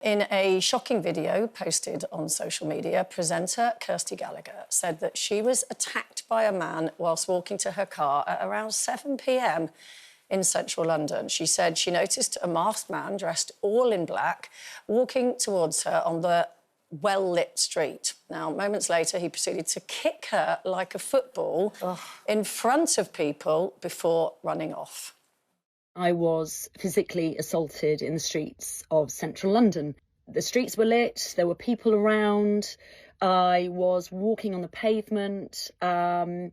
In a shocking video posted on social media, presenter Kirsty Gallacher said that she was attacked by a man whilst walking to her car at around 7 p.m. in central London. She said she noticed a masked man dressed all in black walking towards her on the well-lit street. Now, moments later, he proceeded to kick her like a football in front of people before running off. I was physically assaulted in the streets of central London. The streets were lit, there were people around, I was walking on the pavement, and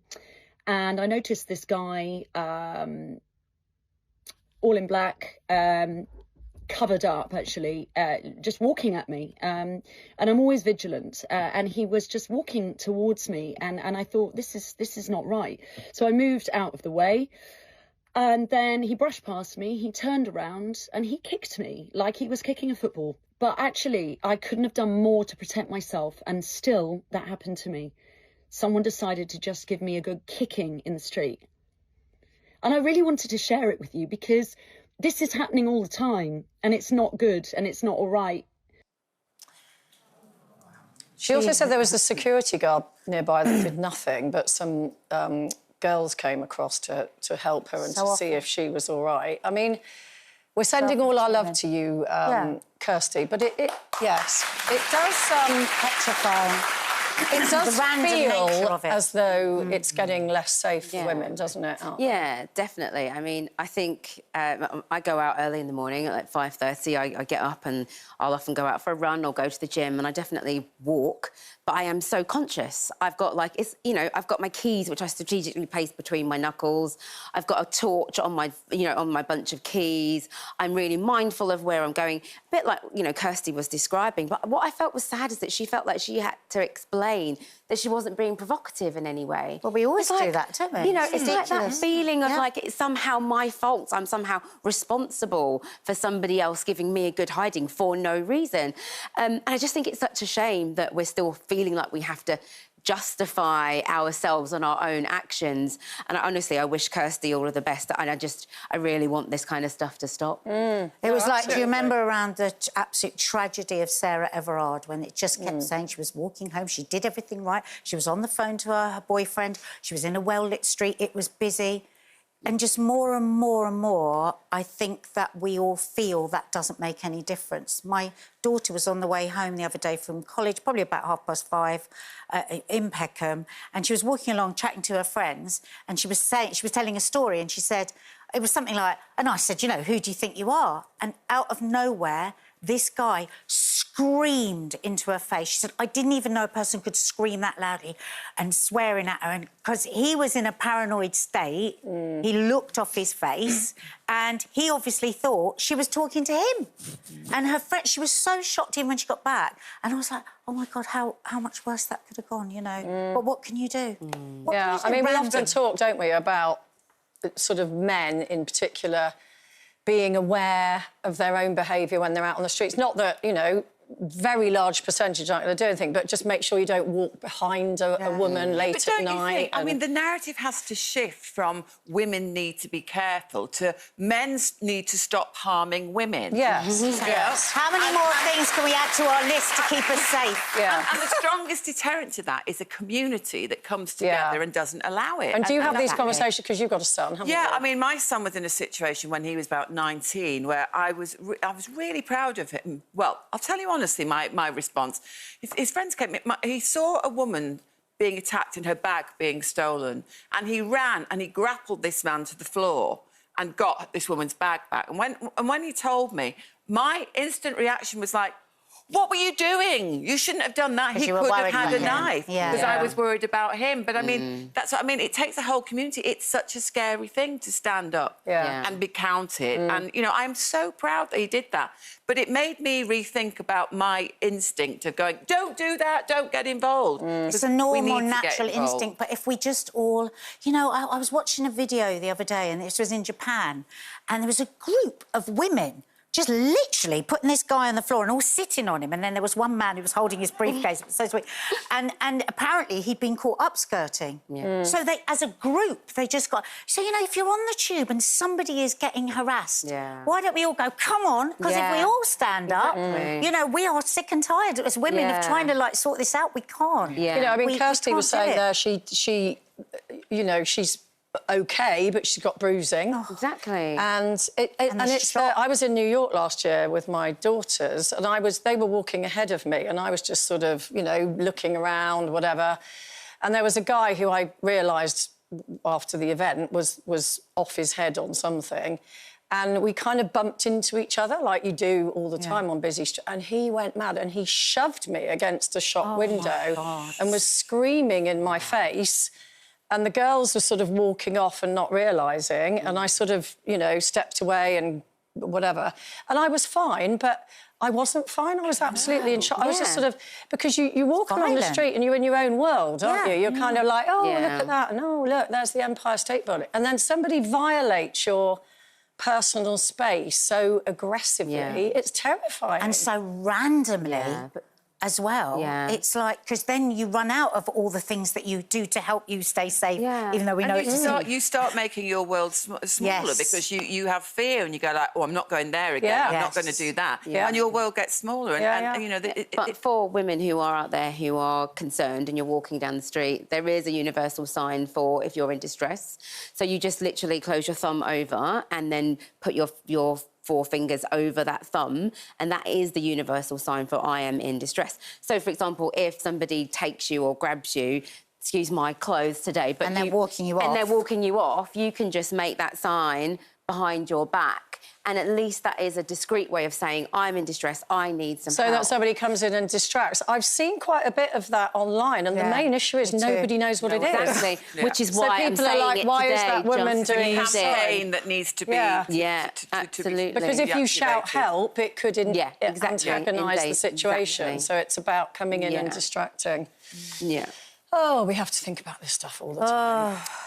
I noticed this guy, all in black, covered up, actually, just walking at me. And I'm always vigilant, and he was just walking towards me, and I thought, this is not right. So I moved out of the way. And then he brushed past me, he turned around and he kicked me like he was kicking a football. But actually, I couldn't have done more to protect myself, and still that happened to me. Someone decided to just give me a good kicking in the street. And I really wanted to share it with you because this is happening all the time and it's not good and it's not all right. She also said there was a security guard nearby that did nothing, but some girls came across to help her and to see if she was all right. I mean, we're sending all our love to you, Kirsty, but yes, it does... petrifying. It does feel as though it's getting less safe for women, doesn't it? Yeah, definitely. I mean, I think I go out early in the morning at like 5:30. I get up and I'll often go out for a run or go to the gym, and I definitely walk. But I am so conscious. I've got like I've got my keys, which I strategically place between my knuckles. I've got a torch on my on my bunch of keys. I'm really mindful of where I'm going. A bit like Kirsty was describing. But what I felt was sad is that she felt like she had to explain that she wasn't being provocative in any way. Well, we always do that, don't we? It's like that feeling of like it's somehow my fault. I'm somehow responsible for somebody else giving me a good hiding for no reason. And I just think it's such a shame that we're still feeling like we have to justify ourselves on our own actions. And honestly, I wish Kirsty all of the best. And I really want this kind of stuff to stop. It was like, do you remember around the absolute tragedy of Sarah Everard when it just kept saying she was walking home, she did everything right, she was on the phone to her boyfriend, she was in a well-lit street, it was busy. And just more and more and more, I think that we all feel that doesn't make any difference. My daughter was on the way home the other day from college, probably about 5:30, in Peckham, and she was walking along chatting to her friends, and she was telling a story, and she said, it was something like, and I said, who do you think you are? And out of nowhere, this guy screamed into her face. She said, I didn't even know a person could scream that loudly, and swearing at her. And because he was in a paranoid state, he looked off his face, and he obviously thought she was talking to him. And her friend, she was so shocked even when she got back. And I was like, oh, my God, how much worse that could have gone, But what can you do? Yeah, I mean, we often talk, don't we, about sort of men in particular being aware of their own behaviour when they're out on the streets. Not that, very large percentage aren't going to do anything, but just make sure you don't walk behind a woman late at night. I mean, the narrative has to shift from women need to be careful to men need to stop harming women. Yes. Yes. How many more things can we add to our list to keep us safe? Yeah. And the strongest deterrent to that is a community that comes together and doesn't allow it. And do you have these conversations, because you've got a son, haven't you? Yeah, I mean, my son was in a situation when he was about 19 where I was really proud of him. Well, I'll tell you honestly, my response. His friends came... He saw a woman being attacked and her bag being stolen, and he ran and he grappled this man to the floor and got this woman's bag back. And when he told me, my instant reaction was like, what were you doing? You shouldn't have done that. He could have had a knife because I was worried about him. But, I mean, that's what I mean. It takes a whole community. It's such a scary thing to stand up and be counted. And, I'm so proud that he did that. But it made me rethink about my instinct of going, don't do that, don't get involved. It's a normal, natural instinct. But if we just all... I was watching a video the other day, and this was in Japan, and there was a group of women just literally putting this guy on the floor and all sitting on him. And then there was one man who was holding his briefcase. It was so sweet. And apparently he'd been caught upskirting. Yeah. So they, as a group, they just got... So, you know, if you're on the tube and somebody is getting harassed, why don't we all go, come on? Because if we all stand up, you know, we are sick and tired as women of trying to, like, sort this out. We can't. You know, I mean, Kirsty was saying there, she, you know, she's OK, but she's got bruising. Exactly. And it's I was in New York last year with my daughters, and they were walking ahead of me, and I was just sort of, you know, looking around, whatever. And there was a guy who I realised after the event was off his head on something. And we kind of bumped into each other like you do all the time on busy streets. And he went mad and he shoved me against a shop window and was screaming in my face. And the girls were sort of walking off and not realising. And I sort of, you know, stepped away and whatever. And I was fine, but I wasn't fine. I was absolutely in shock. I was just sort of... Because you walk along the street and you're in your own world, aren't you? You're kind of like, oh, look at that. And, oh, look, there's the Empire State Building. And then somebody violates your personal space so aggressively. It's terrifying. And so randomly... as well. It's like, because then you run out of all the things that you do to help you stay safe, even though we know it's... You start making your world smaller because you have fear and you go like, oh, I'm not going there again, I'm not going to do that. And your world gets smaller. And you know... But for women who are out there who are concerned and you're walking down the street, there is a universal sign for if you're in distress. So you just literally close your thumb over and then put your 4 fingers over that thumb, and that is the universal sign for I am in distress. So, for example, if somebody takes you or grabs you, excuse my clothes today, but they're walking you off. And they're walking you off, you can just make that sign behind your back. And at least that is a discreet way of saying, I'm in distress, I need some help. So that somebody comes in and distracts. I've seen quite a bit of that online, and the main issue is nobody knows what it is. Exactly, which is why I'm saying like, why is that woman doing a campaign that needs to be... absolutely. Because if you shout help, it could antagonise the situation. So it's about coming in and distracting. Yeah. Oh, we have to think about this stuff all the time.